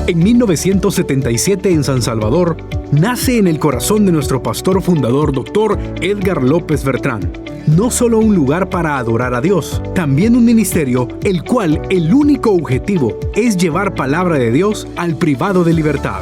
En 1977 en San Salvador, nace en el corazón de nuestro pastor fundador, Dr. Edgar López Bertrán, no solo un lugar para adorar a Dios, también un ministerio el cual el único objetivo es llevar palabra de Dios al privado de libertad.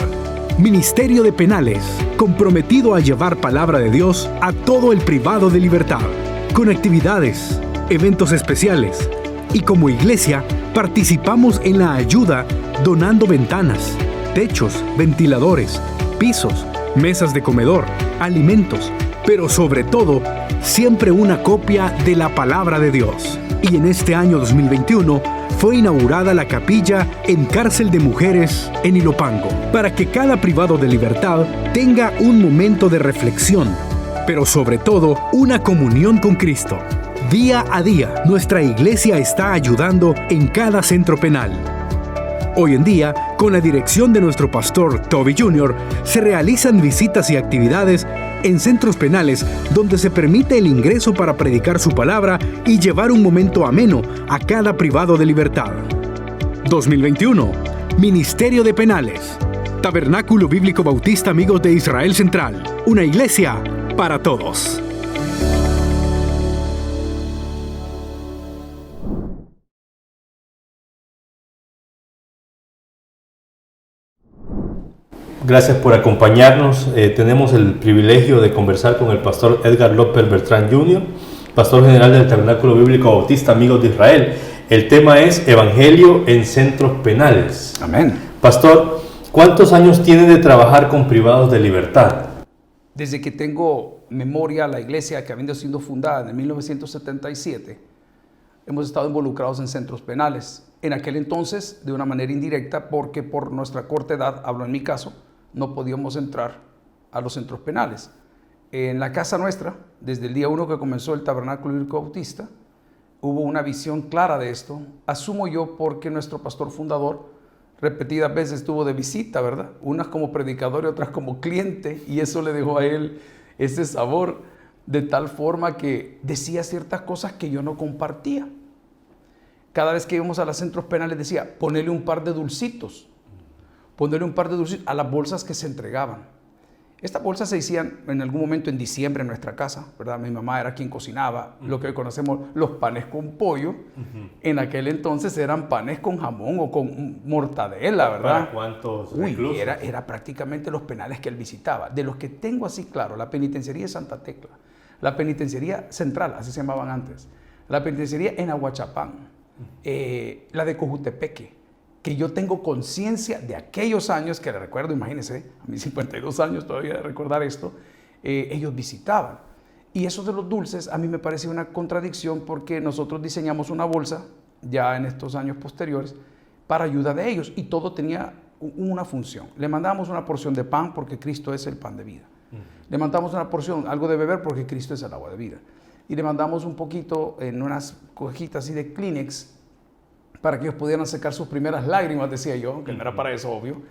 Ministerio de Penales, comprometido a llevar palabra de Dios a todo el privado de libertad, con actividades, eventos especiales, y como iglesia participamos en la ayuda donando ventanas, techos, ventiladores, pisos, mesas de comedor, alimentos, pero sobre todo, siempre una copia de la palabra de Dios. Y en este año 2021 fue inaugurada la capilla en Cárcel de Mujeres en Ilopango, para que cada privado de libertad tenga un momento de reflexión, pero sobre todo una comunión con Cristo. Día a día, nuestra iglesia está ayudando en cada centro penal. Hoy en día, con la dirección de nuestro pastor Toby Jr., se realizan visitas y actividades en centros penales donde se permite el ingreso para predicar su palabra y llevar un momento ameno a cada privado de libertad. 2021. Ministerio de Penales. Tabernáculo Bíblico Bautista Amigos de Israel Central. Una iglesia para todos. Gracias por acompañarnos. Tenemos el privilegio de conversar con el pastor Edgar López Bertrán Jr., pastor general del Tabernáculo Bíblico Bautista Amigos de Israel. El tema es Evangelio en centros penales. Amén. Pastor, ¿cuántos años tiene de trabajar con privados de libertad? Desde que tengo memoria, la iglesia que habiendo sido fundada en 1977, hemos estado involucrados en centros penales. En aquel entonces, de una manera indirecta, porque por nuestra corta edad, hablo en mi caso, no podíamos entrar a los centros penales. En la casa nuestra, desde el día 1 que comenzó el Tabernáculo Bíblico Bautista, hubo una visión clara de esto. Asumo yo porque nuestro pastor fundador repetidas veces estuvo de visita, ¿verdad? Unas como predicador y otras como cliente, y eso le dejó a él ese sabor de tal forma que decía ciertas cosas que yo no compartía. Cada vez que íbamos a los centros penales decía, ponele un par de dulcitos a las bolsas que se entregaban. Estas bolsas se hacían en algún momento en diciembre en nuestra casa, ¿verdad? Mi mamá era quien cocinaba, lo que hoy conocemos los panes con pollo. En aquel entonces eran panes con jamón o con mortadela, ¿verdad? ¿Para cuántos reclusos? Era prácticamente los penales que él visitaba. De los que tengo así claro, la penitenciaría de Santa Tecla, la penitenciaría central, así se llamaban antes, la penitenciaría en Aguachapán, la de Cojutepeque, que yo tengo conciencia de aquellos años, que le recuerdo, imagínense, a mis 52 años todavía de recordar esto, ellos visitaban. Y eso de los dulces a mí me parecía una contradicción porque nosotros diseñamos una bolsa, ya en estos años posteriores, para ayuda de ellos, y todo tenía una función. Le mandamos una porción de pan porque Cristo es el pan de vida. Le mandamos una porción, algo de beber porque Cristo es el agua de vida. Y le mandamos un poquito en unas cojitas así de Kleenex, para que ellos pudieran secar sus primeras lágrimas, decía yo, que no era para eso, obvio,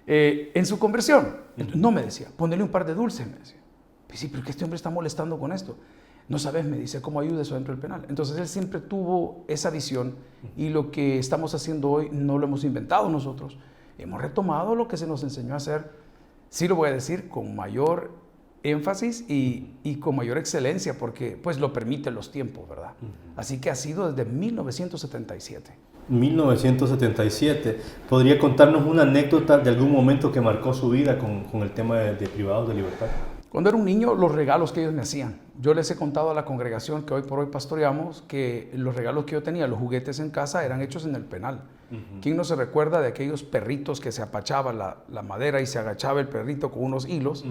en su conversión. Entonces, no me decía, ponele un par de dulces, me decía. Pues sí, pero que este hombre está molestando con esto. No sabes, me dice, cómo ayuda eso dentro del penal. Entonces él siempre tuvo esa visión, y lo que estamos haciendo hoy no lo hemos inventado nosotros. Hemos retomado lo que se nos enseñó a hacer, sí lo voy a decir, con mayor énfasis y con mayor excelencia, porque pues lo permiten los tiempos, ¿verdad? Así que ha sido desde 1977. 1977. ¿Podría contarnos una anécdota de algún momento que marcó su vida con el tema de privados de libertad? Cuando era un niño, los regalos que ellos me hacían. Yo les he contado a la congregación que hoy por hoy pastoreamos que los regalos que yo tenía, los juguetes en casa, eran hechos en el penal. ¿Quién no se recuerda de aquellos perritos que se apachaba la madera y se agachaba el perrito con unos hilos?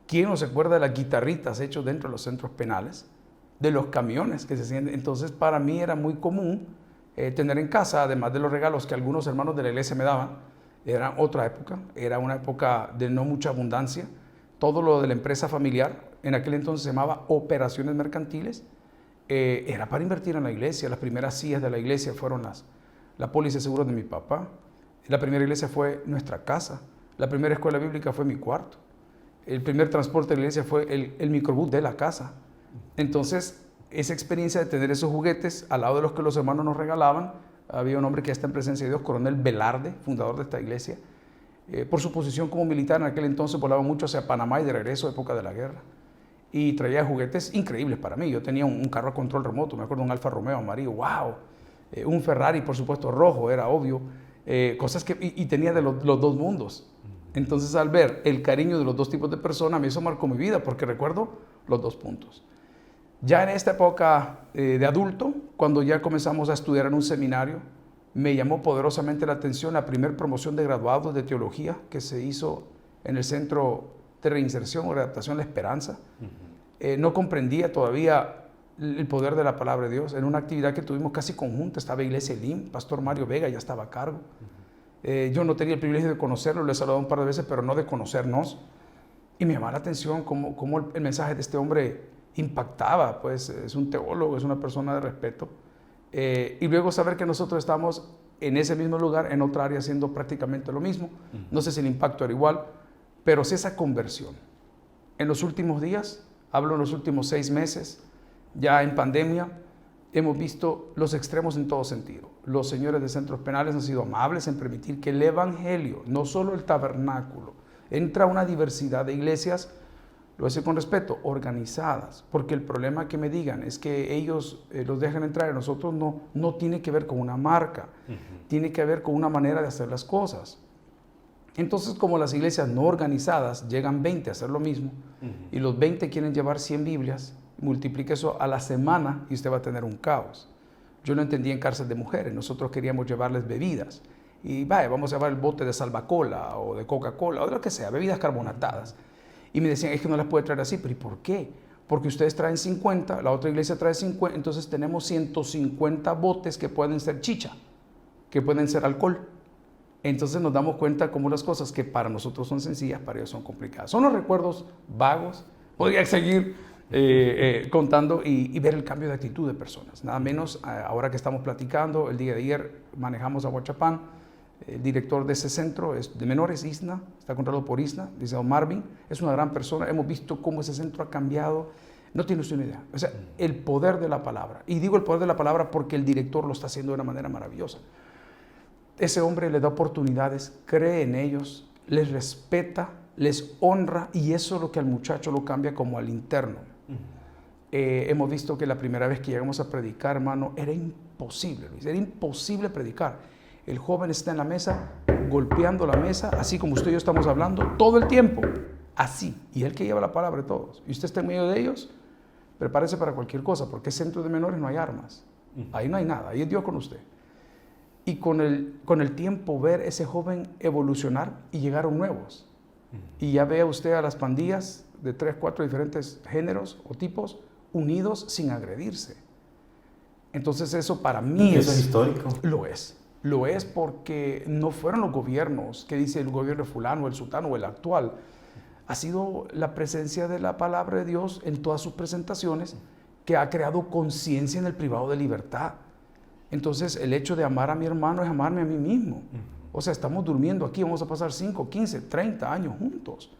¿Quién no se acuerda de las guitarritas hechas dentro de los centros penales? De los camiones que se hacían. Entonces, para mí era muy común tener en casa, además de los regalos que algunos hermanos de la iglesia me daban. Era otra época, era una época de no mucha abundancia. Todo lo de la empresa familiar, en aquel entonces se llamaba operaciones mercantiles, era para invertir en la iglesia. Las primeras sillas de la iglesia fueron la póliza de seguros de mi papá. La primera iglesia fue nuestra casa. La primera escuela bíblica fue mi cuarto. El primer transporte de la iglesia fue el microbús de la casa. Entonces, esa experiencia de tener esos juguetes al lado de los que los hermanos nos regalaban, había un hombre que ya está en presencia de Dios, Coronel Velarde, fundador de esta iglesia, Por su posición como militar en aquel entonces volaba mucho hacia Panamá y de regreso, época de la guerra. Y traía juguetes increíbles para mí. Yo tenía un carro a control remoto, me acuerdo, un Alfa Romeo amarillo, wow. Un Ferrari, por supuesto, rojo, era obvio. Cosas que, y tenía de los dos mundos. Entonces, al ver el cariño de los dos tipos de personas, me hizo marcó mi vida, porque recuerdo los dos puntos. Ya en esta época de adulto, cuando ya comenzamos a estudiar en un seminario, me llamó poderosamente la atención la primera promoción de graduados de teología que se hizo en el Centro de Reinserción o Readaptación La Esperanza. No comprendía todavía el poder de la palabra de Dios. En una actividad que tuvimos casi conjunta, estaba Iglesia Elim, Pastor Mario Vega ya estaba a cargo. Yo no tenía el privilegio de conocerlo, le he saludado un par de veces, pero no de conocernos. Y me llamaba la atención cómo el mensaje de este hombre impactaba, pues es un teólogo, es una persona de respeto. Y luego saber que nosotros estamos en ese mismo lugar, en otra área, haciendo prácticamente lo mismo. No sé si el impacto era igual, pero sí esa conversión. En los últimos días, hablo en los últimos 6 meses, ya en pandemia, hemos visto los extremos en todo sentido. Los señores de centros penales han sido amables en permitir que el evangelio, no solo el tabernáculo, entra una diversidad de iglesias, lo hace con respeto, organizadas, porque el problema que me digan es que ellos los dejan entrar y nosotros no tiene que ver con una marca, tiene que ver con una manera de hacer las cosas. Entonces, como las iglesias no organizadas llegan 20 a hacer lo mismo, y los 20 quieren llevar 100 Biblias, multiplique eso a la semana y usted va a tener un caos. Yo lo entendí en cárcel de mujeres, nosotros queríamos llevarles bebidas, y vaya, vamos a llevar el bote de Salvacola o de Coca-Cola o de lo que sea, bebidas carbonatadas. Y me decían, es que no las puede traer así. ¿Pero y por qué? Porque ustedes traen 50, la otra iglesia trae 50, entonces tenemos 150 botes que pueden ser chicha, que pueden ser alcohol. Entonces nos damos cuenta cómo las cosas que para nosotros son sencillas, para ellos son complicadas. Son los recuerdos vagos, podría seguir contando y ver el cambio de actitud de personas. Nada menos, ahora que estamos platicando, el día de ayer manejamos a Huachapán. El director de ese centro es de menores, ISNA, está controlado por ISNA, dice Marvin, es una gran persona. Hemos visto cómo ese centro ha cambiado, no tiene usted una idea. O sea, el poder de la palabra. Y digo el poder de la palabra porque el director lo está haciendo de una manera maravillosa. Ese hombre les da oportunidades, cree en ellos, les respeta, les honra, y eso es lo que al muchacho lo cambia como al interno. Hemos visto que la primera vez que llegamos a predicar, hermano, era imposible, Luis, era imposible predicar. El joven está en la mesa, golpeando la mesa, así como usted y yo estamos hablando, todo el tiempo, así. Y es el que lleva la palabra de todos. Y usted está en medio de ellos, prepárese para cualquier cosa, porque en centro de menores no hay armas. Ahí no hay nada, ahí es Dios con usted. Y con el tiempo ver ese joven evolucionar y llegaron nuevos. Y ya vea usted a las pandillas de 3, 4 diferentes géneros o tipos unidos sin agredirse. Entonces eso para mí ¿Eso es histórico? Lo es porque no fueron los gobiernos, que dice el gobierno fulano, el sultano o el actual. Ha sido la presencia de la palabra de Dios en todas sus presentaciones que ha creado conciencia en el privado de libertad. Entonces el hecho de amar a mi hermano es amarme a mí mismo. O sea, estamos durmiendo aquí, vamos a pasar 5, 15, 30 años juntos.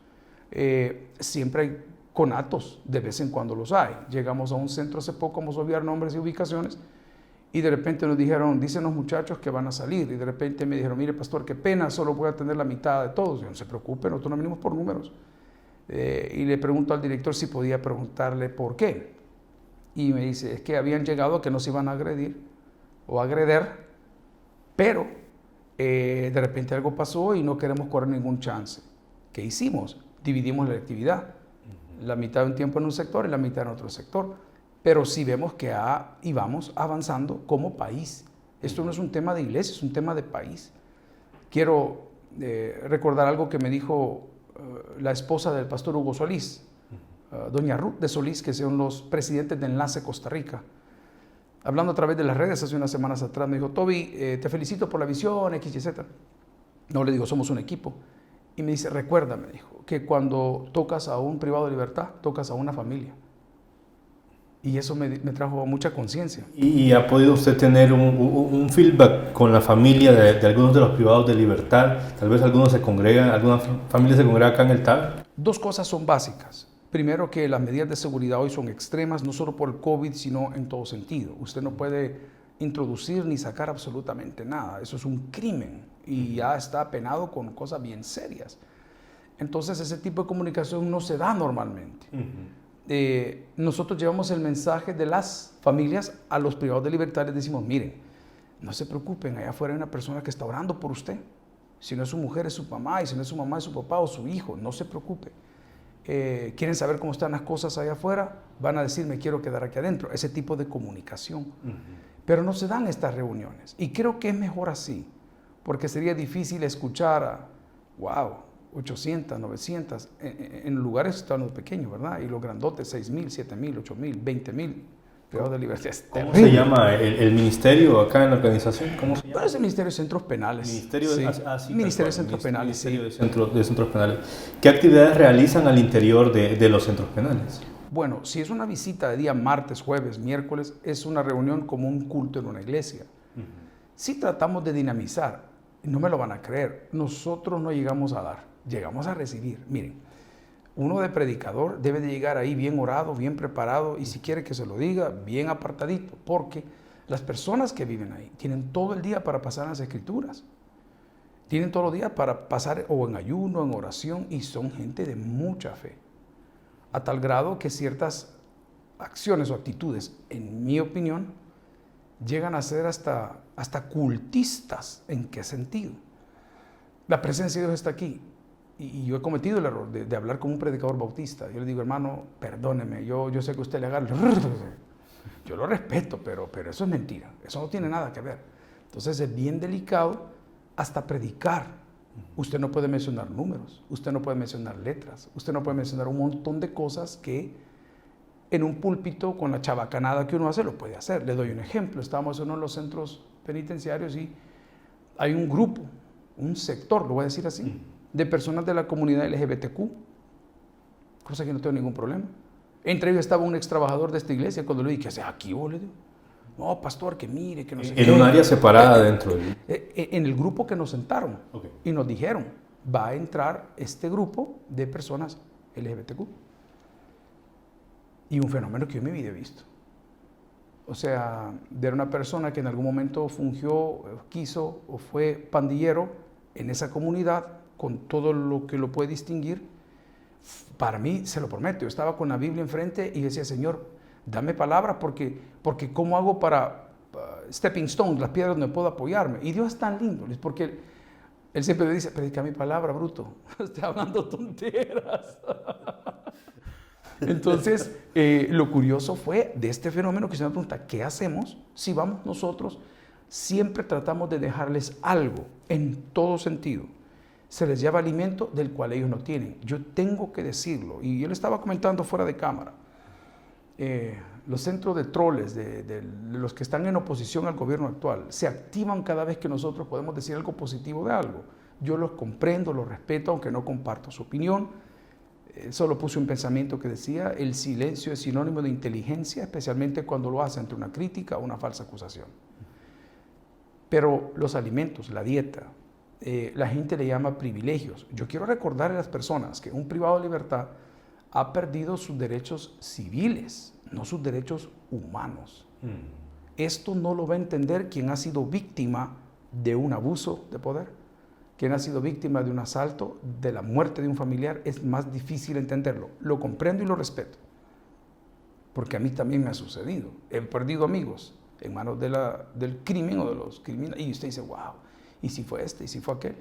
Siempre hay conatos, de vez en cuando los hay. Llegamos a un centro hace poco, vamos a olvidar nombres y ubicaciones, y de repente nos dijeron, dicen los muchachos que van a salir. Y de repente me dijeron, mire pastor, qué pena, solo voy a atender la mitad de todos. Yo, no se preocupe, nosotros no venimos por números. Y le pregunto al director si podía preguntarle por qué. Y me dice, es que habían llegado a que nos iban a agredir o agreder, pero de repente algo pasó y no queremos correr ningún chance. ¿Qué hicimos? Dividimos la actividad. La mitad de un tiempo en un sector y la mitad en otro sector. Pero sí vemos que vamos avanzando como país. Esto no es un tema de iglesia, es un tema de país. Quiero recordar algo que me dijo la esposa del pastor Hugo Solís, doña Ruth de Solís, que son los presidentes de Enlace Costa Rica. Hablando a través de las redes hace unas semanas atrás, me dijo, Toby, te felicito por la visión, X y Z. No, le digo, somos un equipo. Y me dice, recuerda, me dijo, que cuando tocas a un privado de libertad, tocas a una familia. Y eso me trajo mucha conciencia. ¿Y ha podido usted tener un feedback con la familia de algunos de los privados de libertad? Tal vez algunos se congregan, alguna familia se congrega acá en el TAB. 2 cosas son básicas. Primero, que las medidas de seguridad hoy son extremas, no solo por el COVID, sino en todo sentido. Usted no puede introducir ni sacar absolutamente nada. Eso es un crimen y ya está penado con cosas bien serias. Entonces ese tipo de comunicación no se da normalmente. Nosotros llevamos el mensaje de las familias a los privados de libertad. Les decimos, miren, no se preocupen, allá afuera hay una persona que está orando por usted. Si no es su mujer, es su mamá, y si no es su mamá, es su papá o su hijo. No se preocupe. ¿Quieren saber cómo están las cosas allá afuera? Van a decir, me quiero quedar aquí adentro. Ese tipo de comunicación. Pero no se dan estas reuniones. Y creo que es mejor así, porque sería difícil escuchar a, wow, 800, 900, en lugares que están pequeños, ¿verdad? Y los grandotes, 6,000, 7,000, 8,000, 20,000 privados de libertad. ¿Cómo se llama el ministerio acá en la organización? ¿Cómo se llama? Bueno, es el Ministerio de Centros Penales. Ministerio Ministerio de Centros Penales, Ministerio de Centros Penales. ¿Qué actividades realizan al interior de los centros penales? Bueno, si es una visita de día martes, jueves, miércoles, es una reunión como un culto en una iglesia. Si tratamos de dinamizar, no me lo van a creer, nosotros no llegamos a dar, llegamos a recibir. Miren, uno de predicador debe de llegar ahí bien orado, bien preparado, y si quiere que se lo diga, bien apartadito, porque las personas que viven ahí tienen todo el día para pasar las escrituras, tienen todo el día para pasar o en ayuno, en oración, y son gente de mucha fe, a tal grado que ciertas acciones o actitudes, en mi opinión, llegan a ser hasta cultistas. ¿En qué sentido? La presencia de Dios está aquí. Y yo he cometido el error de hablar como un predicador bautista. Yo le digo, hermano, perdóneme, yo sé que usted le agarra. Yo lo respeto, pero eso es mentira. Eso no tiene nada que ver. Entonces es bien delicado hasta predicar. Usted no puede mencionar números, usted no puede mencionar letras, usted no puede mencionar un montón de cosas que en un púlpito con la chabacanada que uno hace lo puede hacer. Le doy un ejemplo. Estábamos en uno de los centros penitenciarios y hay un grupo, un sector, lo voy a decir así, de personas de la comunidad LGBTQ, cosa que no tengo ningún problema. Entre ellos estaba un ex trabajador de esta iglesia. Cuando le dije, ¿qué haces aquí, boludo? No, pastor, que mire, que no sé qué. En un área separada dentro de... En el grupo que nos sentaron. Okay. Y nos dijeron, va a entrar este grupo de personas LGBTQ. Y un fenómeno que yo en mi vida he visto. O sea, de una persona que en algún momento fungió, quiso o fue pandillero en esa comunidad, con todo lo que lo puede distinguir. Para mí, se lo prometo, yo estaba con la Biblia enfrente y decía, Señor, dame palabra porque ¿cómo hago para stepping stones, las piedras donde puedo apoyarme? Y Dios es tan lindo, porque Él siempre me dice, predica mi palabra, bruto, estoy hablando tonteras. Entonces, lo curioso fue de este fenómeno que se me pregunta, ¿qué hacemos si vamos nosotros? Siempre tratamos de dejarles algo, en todo sentido. Se les lleva alimento del cual ellos no tienen. Yo tengo que decirlo, y yo le estaba comentando fuera de cámara, los centros de troles, de los que están en oposición al gobierno actual, se activan cada vez que nosotros podemos decir algo positivo de algo. Yo los comprendo, los respeto, aunque no comparto su opinión. Solo puse un pensamiento que decía, el silencio es sinónimo de inteligencia, especialmente cuando lo hace ante una crítica o una falsa acusación. Pero los alimentos, la dieta, la gente le llama privilegios. Yo quiero recordar a las personas que un privado de libertad ha perdido sus derechos civiles, no sus derechos humanos. Esto no lo va a entender quien ha sido víctima de un abuso de poder, quien ha sido víctima de un asalto, de la muerte de un familiar. Es más difícil entenderlo. Lo comprendo y lo respeto, porque a mí también me ha sucedido. He perdido amigos en manos del crimen o de los criminales, y usted dice, wow, ¿y si fue este? ¿Y si fue aquel?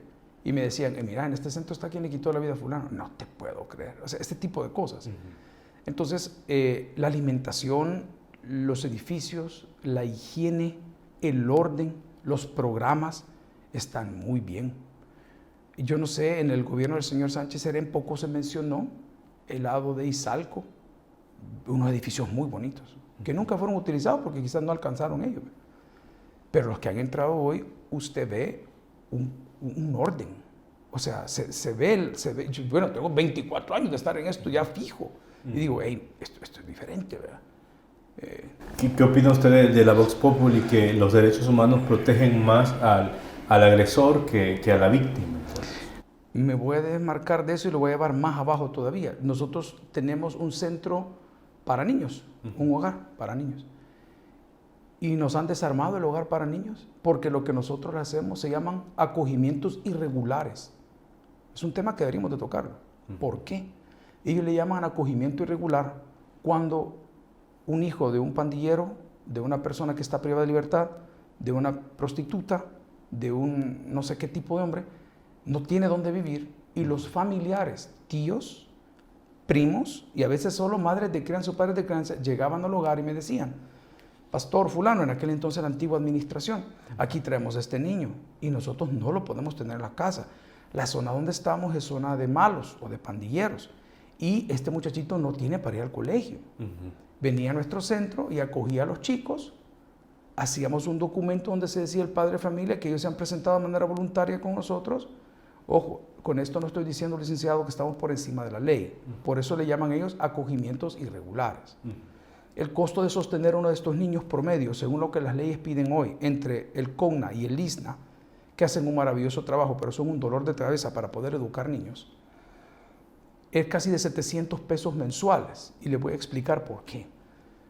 Y me decían, mira, en este centro está quien le quitó la vida a fulano. No te puedo creer. O sea, este tipo de cosas. Entonces, la alimentación, los edificios, la higiene, el orden, los programas están muy bien. Yo no sé, en el gobierno del señor Sánchez Serén poco se mencionó el lado de Izalco, unos edificios muy bonitos, que nunca fueron utilizados porque quizás no alcanzaron ellos. Pero los que han entrado hoy, usted ve un orden. O sea, se ve, bueno, tengo 24 años de estar en esto ya fijo. Y digo, hey, esto es diferente, ¿verdad? ¿Qué opina usted de la Vox Populi, que los derechos humanos protegen más al agresor que a la víctima? Me voy a desmarcar de eso y lo voy a llevar más abajo todavía. Nosotros tenemos un centro para niños, un hogar para niños. y nos han desarmado el hogar para niños, porque lo que nosotros hacemos se llaman acogimientos irregulares. Es un tema que deberíamos de tocarlo. ¿Por qué? Ellos le llaman acogimiento irregular cuando un hijo de un pandillero, de una persona que está privada de libertad, de una prostituta, de un no sé qué tipo de hombre, no tiene dónde vivir y los familiares, tíos, primos y a veces solo madres de crianza o padres de crianza llegaban al hogar y me decían: pastor fulano, en aquel entonces la antigua administración, aquí traemos a este niño y nosotros no lo podemos tener en la casa. La zona donde estamos es zona de malos o de pandilleros y este muchachito no tiene para ir al colegio. Venía a nuestro centro y acogía a los chicos, hacíamos un documento donde se decía el padre de familia que ellos se han presentado de manera voluntaria con nosotros. Ojo, con esto no estoy diciendo, licenciado, que estamos por encima de la ley. Por eso le llaman ellos acogimientos irregulares. El costo de sostener a uno de estos niños promedio, según lo que las leyes piden hoy, entre el CONNA y el ISNA, que hacen un maravilloso trabajo, pero son un dolor de cabeza para poder educar niños, es casi de 700 pesos mensuales. Y les voy a explicar por qué.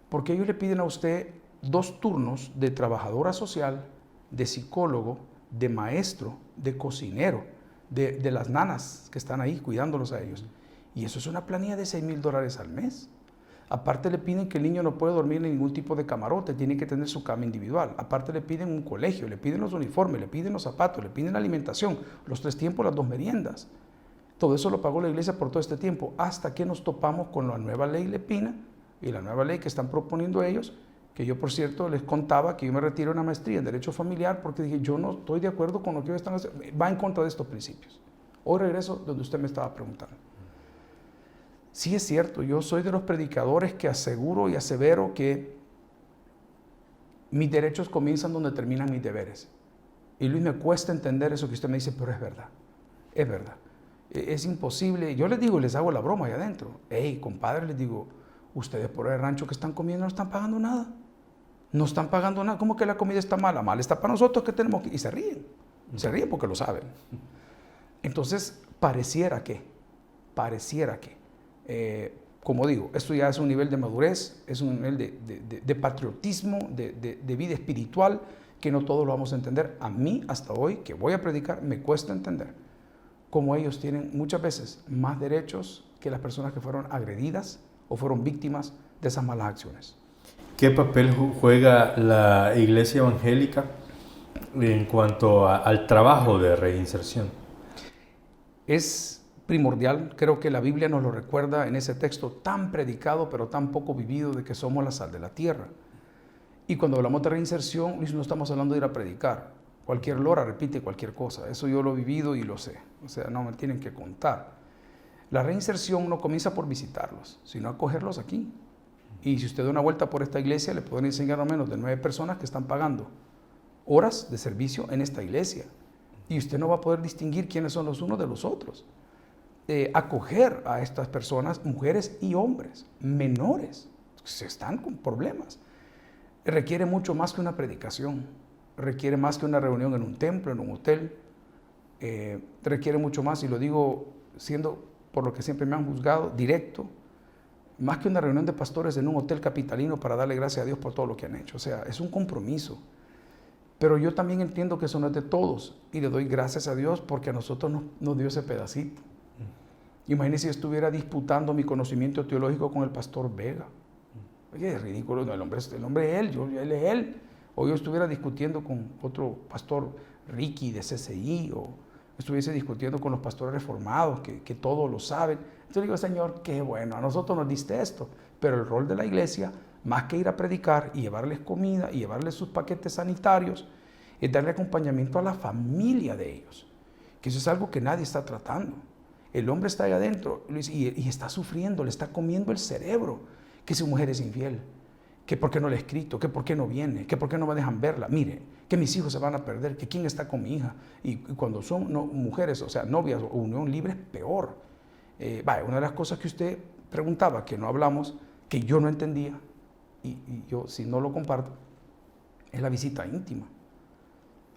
Porque ellos le piden a usted 2 turnos de trabajadora social, de psicólogo, de maestro, de cocinero, de las nanas que están ahí cuidándolos a ellos. Y eso es una planilla de $6,000 al mes. Aparte le piden que el niño no puede dormir en ningún tipo de camarote, tiene que tener su cama individual. Aparte le piden un colegio, le piden los uniformes, le piden los zapatos, le piden la alimentación, los 3 tiempos, las 2 meriendas. Todo eso lo pagó la iglesia por todo este tiempo, hasta que nos topamos con la nueva ley Lepina y la nueva ley que están proponiendo ellos, que yo, por cierto, les contaba que yo me retiro de una maestría en Derecho Familiar porque dije, yo no estoy de acuerdo con lo que ellos están haciendo, va en contra de estos principios. Hoy regreso donde usted me estaba preguntando. Sí es cierto, yo soy de los predicadores que aseguro y asevero que mis derechos comienzan donde terminan mis deberes. Y Luis, me cuesta entender eso que usted me dice, pero es verdad, es verdad. Es imposible, yo les digo, les hago la broma ahí adentro. Hey, compadre, les digo, ustedes por el rancho que están comiendo no están pagando nada. No están pagando nada. ¿Cómo que la comida está mala? Mal está para nosotros que tenemos que... Y se ríen porque lo saben. Entonces, pareciera que, como digo, esto ya es un nivel de madurez, es un nivel de patriotismo, de vida espiritual, que no todos lo vamos a entender. A mí, hasta hoy, que voy a predicar, me cuesta entender cómo ellos tienen muchas veces más derechos que las personas que fueron agredidas o fueron víctimas de esas malas acciones. ¿Qué papel juega la iglesia evangélica en cuanto al trabajo de reinserción? Es primordial, creo que la Biblia nos lo recuerda en ese texto tan predicado pero tan poco vivido de que somos la sal de la tierra. Y cuando hablamos de reinserción, no estamos hablando de ir a predicar. Cualquier lora repite cualquier cosa, eso yo lo he vivido y lo sé, o sea, no me tienen que contar. La reinserción no comienza por visitarlos, sino acogerlos aquí. Y si usted da una vuelta por esta iglesia, le pueden enseñar a menos de 9 personas que están pagando horas de servicio en esta iglesia. Y usted no va a poder distinguir quiénes son los unos de los otros. Acoger a estas personas, mujeres y hombres, menores, que están con problemas, requiere mucho más que una predicación, requiere más que una reunión en un templo, en un hotel, requiere mucho más, y lo digo siendo por lo que siempre me han juzgado, directo, más que una reunión de pastores en un hotel capitalino para darle gracias a Dios por todo lo que han hecho. O sea, es un compromiso. Pero yo también entiendo que eso no es de todos y le doy gracias a Dios porque a nosotros nos dio ese pedacito. Imagínense si yo estuviera disputando mi conocimiento teológico con el pastor Vega. Oye, es ridículo, no, el hombre es él, él es él. O yo estuviera discutiendo con otro pastor Ricky de CCI, o estuviese discutiendo con los pastores reformados que todos lo saben. Entonces digo, Señor, qué bueno, a nosotros nos diste esto, pero el rol de la iglesia, más que ir a predicar y llevarles comida y llevarles sus paquetes sanitarios, es darle acompañamiento a la familia de ellos, que eso es algo que nadie está tratando. El hombre está ahí adentro y está sufriendo, le está comiendo el cerebro, que su mujer es infiel, que por qué no le he escrito, que por qué no viene, que por qué no me dejan verla, mire, que mis hijos se van a perder, que quién está con mi hija. Y cuando son mujeres, o sea, novias o unión libre, es peor. Una de las cosas que usted preguntaba, que no hablamos, que yo no entendía, y yo si no lo comparto, es la visita íntima.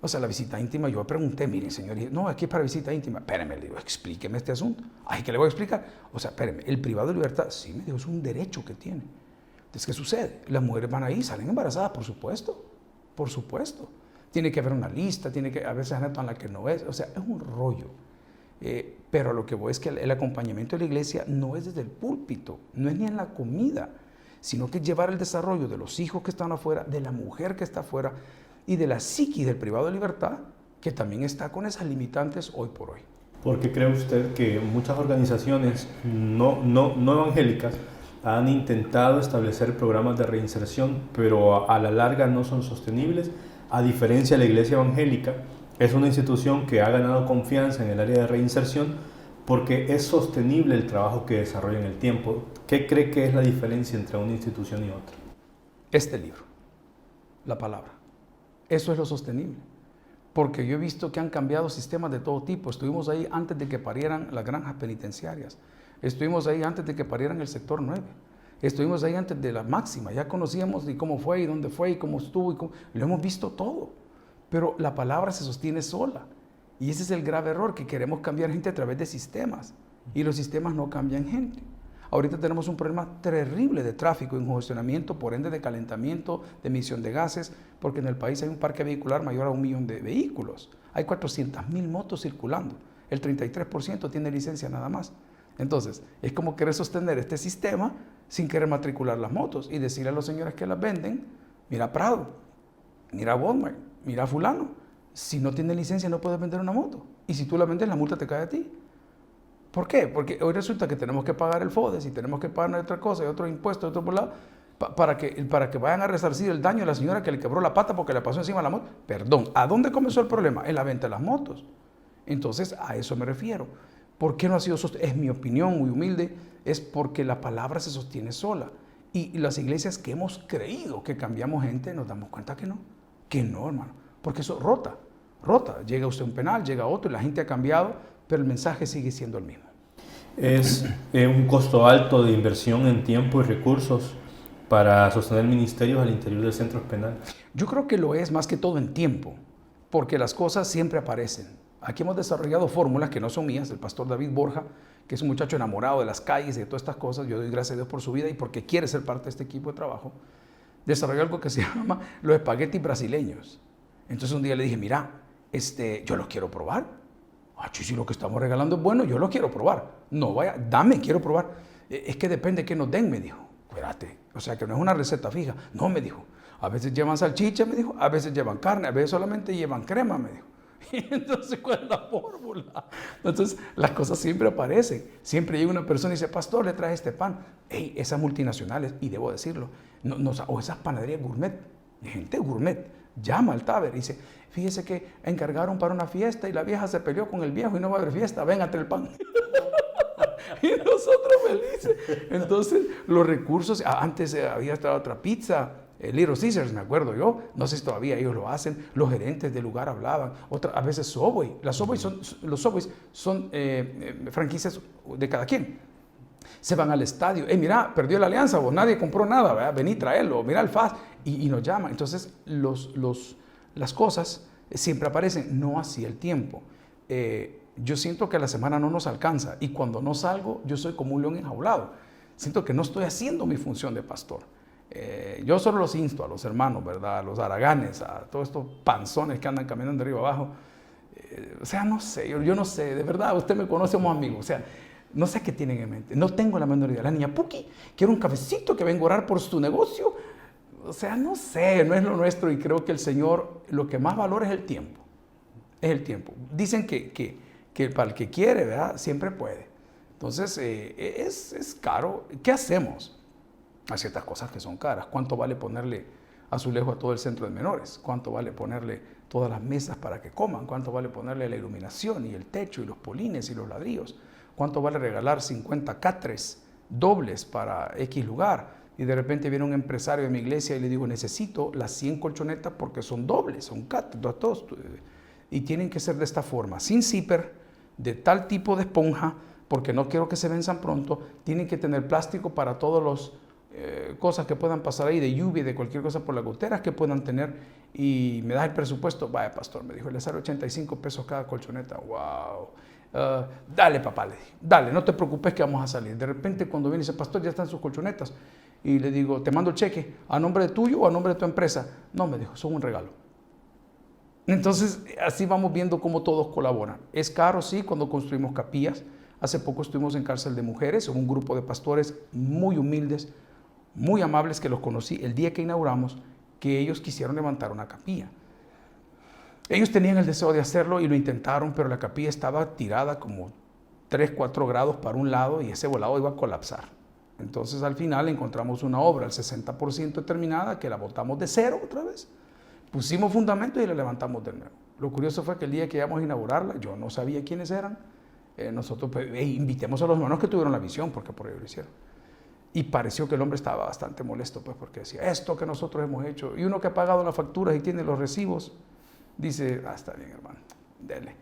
O sea, la visita íntima, yo pregunté, miren, señor, no, aquí es para visita íntima. Espéreme, le digo, explíqueme este asunto. Ay, ¿qué le voy a explicar? O sea, espéreme, el privado de libertad, sí, me dijo, es un derecho que tiene. Entonces, ¿qué sucede? Las mujeres van ahí, salen embarazadas, por supuesto. Por supuesto. Tiene que haber una lista, a veces anotan la que no es, o sea, es un rollo. Pero lo que voy es que el acompañamiento de la iglesia no es desde el púlpito, no es ni en la comida, sino que es llevar el desarrollo de los hijos que están afuera, de la mujer que está afuera y de la psiquis del privado de libertad, que también está con esas limitantes hoy por hoy. ¿Por qué cree usted que muchas organizaciones no evangélicas han intentado establecer programas de reinserción, pero a la larga no son sostenibles? A diferencia de la iglesia evangélica, es una institución que ha ganado confianza en el área de reinserción porque es sostenible el trabajo que desarrolla en el tiempo. ¿Qué cree que es la diferencia entre una institución y otra? Este libro, la palabra, eso es lo sostenible. Porque yo he visto que han cambiado sistemas de todo tipo. Estuvimos ahí antes de que parieran las granjas penitenciarias. Estuvimos ahí antes de que parieran el sector 9. Estuvimos ahí antes de la máxima. Ya conocíamos de cómo fue y dónde fue y cómo estuvo. Lo hemos visto todo. Pero la palabra se sostiene sola. Y ese es el grave error, que queremos cambiar gente a través de sistemas. Y los sistemas no cambian gente. Ahorita tenemos un problema terrible de tráfico, de congestionamiento, por ende de calentamiento, de emisión de gases, porque en el país hay un parque vehicular mayor a 1 millón de vehículos. Hay 400,000 motos circulando. El 33% tiene licencia nada más. Entonces, es como querer sostener este sistema sin querer matricular las motos y decirle a los señores que las venden, mira Prado, mira Walmart, mira fulano, si no tiene licencia no puedes vender una moto. Y si tú la vendes, la multa te cae a ti. ¿Por qué? Porque hoy resulta que tenemos que pagar el FODES y tenemos que pagar otra cosa y otro impuesto, otro por lado, para que vayan a resarcir el daño a la señora que le quebró la pata porque le pasó encima la moto. Perdón, ¿a dónde comenzó el problema? En la venta de las motos. Entonces, a eso me refiero. ¿Por qué no ha sido sostenido? Es mi opinión muy humilde, es porque la palabra se sostiene sola. Y las iglesias que hemos creído que cambiamos gente, nos damos cuenta que no, hermano. Porque eso rota. Llega usted a un penal, llega otro y la gente ha cambiado, pero el mensaje sigue siendo el mismo. Es un costo alto de inversión en tiempo y recursos para sostener ministerios al interior de centros penales. Yo creo que lo es más que todo en tiempo, porque las cosas siempre aparecen. Aquí hemos desarrollado fórmulas que no son mías. El pastor David Borja, que es un muchacho enamorado de las calles y de todas estas cosas, yo doy gracias a Dios por su vida y porque quiere ser parte de este equipo de trabajo, desarrolló algo que se llama los espaguetis brasileños. Entonces un día le dije, mira, yo los quiero probar. Si lo que estamos regalando es bueno, yo lo quiero probar. No, vaya, dame, quiero probar. Es que depende de qué nos den, me dijo. Espérate, o sea que no es una receta fija. No, me dijo. A veces llevan salchicha, me dijo. A veces llevan carne, a veces solamente llevan crema, me dijo. Y entonces, ¿cuál es la fórmula? Entonces, las cosas siempre aparecen. Siempre llega una persona y dice, pastor, le traje este pan. Ey, esas multinacionales, y debo decirlo, o esas panaderías gourmet, gente gourmet, llama al Taber y dice, fíjese que encargaron para una fiesta y la vieja se peleó con el viejo y no va a haber fiesta, véngate el pan. Y nosotros felices. Entonces, los recursos, antes había estado otra pizza, Little Caesars, me acuerdo yo, no sé si todavía ellos lo hacen, los gerentes del lugar hablaban, a veces Subway, los Subways son franquicias de cada quien. Se van al estadio, mira, perdió la alianza, o nadie compró nada, ¿verdad? Vení, traerlo, mira el FAS, y nos llaman. Entonces, las cosas siempre aparecen, no así el tiempo. Yo siento que la semana no nos alcanza, y cuando no salgo, yo soy como un león enjaulado. Siento que no estoy haciendo mi función de pastor. Yo solo los insto a los hermanos, ¿verdad? A los haraganes, a todos estos panzones que andan caminando de arriba abajo. O sea, no sé, yo no sé, de verdad, usted me conoce como amigo, o sea, no sé qué tienen en mente, no tengo la menor idea. La niña Puki, quiero un cafecito que venga a orar por su negocio. O sea, no sé, no es lo nuestro y creo que el Señor lo que más valora es el tiempo. Es el tiempo. Dicen que para el que quiere, ¿verdad? Siempre puede. Entonces, es caro. ¿Qué hacemos? Hay ciertas cosas que son caras. ¿Cuánto vale ponerle azulejo a todo el centro de menores? ¿Cuánto vale ponerle todas las mesas para que coman? ¿Cuánto vale ponerle la iluminación y el techo y los polines y los ladrillos? ¿Cuánto vale regalar 50 catres dobles para X lugar? Y de repente viene un empresario de mi iglesia y le digo, necesito las 100 colchonetas porque son dobles, son catres, todos. Y tienen que ser de esta forma, sin zipper, de tal tipo de esponja, porque no quiero que se venzan pronto. Tienen que tener plástico para todos los cosas que puedan pasar ahí, de lluvia, de cualquier cosa por las goteras que puedan tener, y me da el presupuesto. Vaya, pastor, me dijo, le sale 85 pesos cada colchoneta. Wow. Dale, papá, le dije, dale, no te preocupes que vamos a salir. De repente, cuando viene ese pastor, ya están sus colchonetas. y le digo, te mando el cheque, ¿a nombre de tuyo o a nombre de tu empresa? No, me dijo, son un regalo. Entonces, así vamos viendo cómo todos colaboran. Es caro, sí, cuando construimos capillas. Hace poco estuvimos en Cárcel de Mujeres, un grupo de pastores muy humildes, muy amables, que los conocí el día que inauguramos, que ellos quisieron levantar una capilla. Ellos tenían el deseo de hacerlo y lo intentaron, pero la capilla estaba tirada como 3, 4 grados para un lado y ese volado iba a colapsar. Entonces al final encontramos una obra al 60% terminada, que la botamos de cero otra vez. Pusimos fundamento y la levantamos de nuevo. Lo curioso fue que el día que íbamos a inaugurarla, yo no sabía quiénes eran. Nosotros invitemos a los hermanos que tuvieron la visión, porque por ello lo hicieron. Y pareció que el hombre estaba bastante molesto, pues, porque decía, esto que nosotros hemos hecho, y uno que ha pagado las facturas y tiene los recibos, dice, está bien, hermano, dele.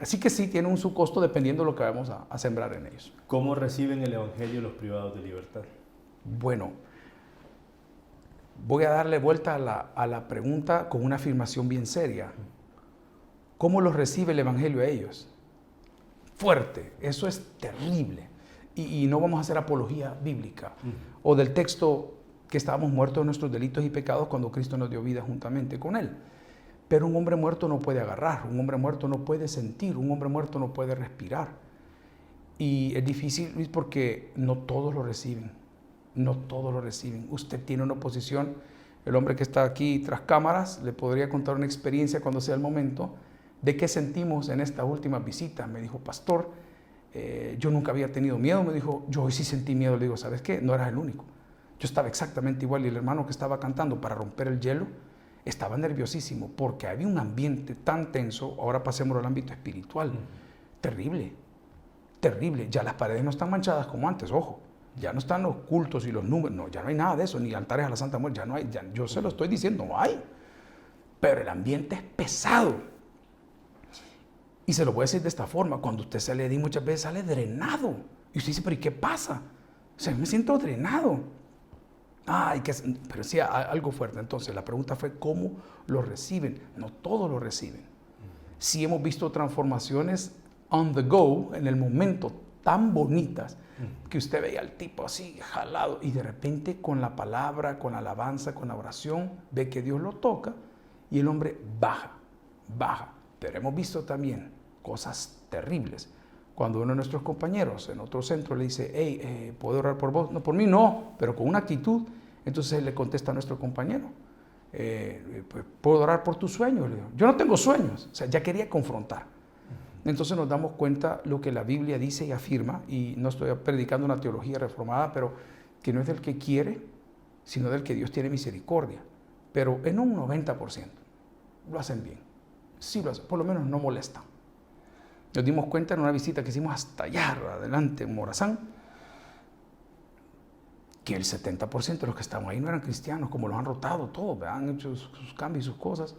Así que sí, tiene su costo dependiendo de lo que vamos a sembrar en ellos. ¿Cómo reciben el Evangelio los privados de libertad? Bueno, voy a darle vuelta a la pregunta con una afirmación bien seria. ¿Cómo los recibe el Evangelio a ellos? Fuerte, eso es terrible. Y no vamos a hacer apología bíblica o del texto que estábamos muertos de nuestros delitos y pecados cuando Cristo nos dio vida juntamente con Él. Pero un hombre muerto no puede agarrar, un hombre muerto no puede sentir, un hombre muerto no puede respirar. Y es difícil, Luis, porque no todos lo reciben, no todos lo reciben. Usted tiene una posición, el hombre que está aquí tras cámaras le podría contar una experiencia cuando sea el momento de qué sentimos en esta última visita. Me dijo, pastor, yo nunca había tenido miedo. Me dijo, yo hoy sí sentí miedo. Le digo, ¿sabes qué? No eras el único. Yo estaba exactamente igual y el hermano que estaba cantando para romper el hielo estaba nerviosísimo porque había un ambiente tan tenso. Ahora pasemos al ámbito espiritual. Terrible, terrible. Ya las paredes no están manchadas como antes, ojo. Ya no están los cultos y los números. No, ya no hay nada de eso, ni altares a la Santa Muerte. Ya no hay, yo se lo estoy diciendo, no hay. Pero el ambiente es pesado. Y se lo voy a decir de esta forma, cuando usted sale de ahí muchas veces sale drenado. Y usted dice, pero ¿y qué pasa? O sea, me siento drenado. Pero sí, algo fuerte. Entonces, la pregunta fue, ¿cómo lo reciben? No todos lo reciben. Sí hemos visto transformaciones on the go, en el momento, tan bonitas, que usted veía al tipo así, jalado, y de repente con la palabra, con la alabanza, con la oración, ve que Dios lo toca, y el hombre baja. Pero hemos visto también cosas terribles. Cuando uno de nuestros compañeros en otro centro le dice, hey, ¿puedo orar por vos? No, por mí no, pero con una actitud. Entonces él le contesta a nuestro compañero, pues, ¿puedo orar por tus sueños? Le digo, yo no tengo sueños. O sea, ya quería confrontar. Entonces nos damos cuenta lo que la Biblia dice y afirma, y no estoy predicando una teología reformada, pero que no es del que quiere, sino del que Dios tiene misericordia. Pero en un 90% lo hacen bien. Sí lo hacen, por lo menos no molestan. Nos dimos cuenta en una visita que hicimos hasta allá adelante en Morazán, que el 70% de los que estaban ahí no eran cristianos, como los han rotado todos, han hecho sus cambios y sus cosas.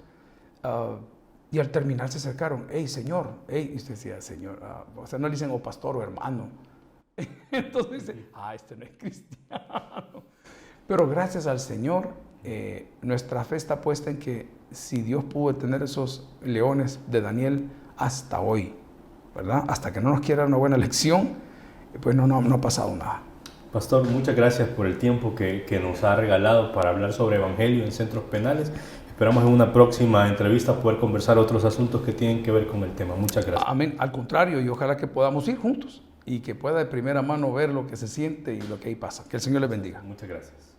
Y al terminar se acercaron, hey, señor, hey, y usted decía, señor, o sea, no le dicen, pastor o hermano. Entonces dice, este no es cristiano. Pero gracias al Señor, nuestra fe está puesta en que si Dios pudo tener esos leones de Daniel hasta hoy, ¿verdad? Hasta que no nos quiera una buena lección, pues no ha pasado nada. Pastor, muchas gracias por el tiempo que nos ha regalado para hablar sobre Evangelio en centros penales. Esperamos en una próxima entrevista poder conversar otros asuntos que tienen que ver con el tema. Muchas gracias. Amén. Al contrario, y ojalá que podamos ir juntos y que pueda de primera mano ver lo que se siente y lo que ahí pasa. Que el Señor les bendiga. Muchas gracias.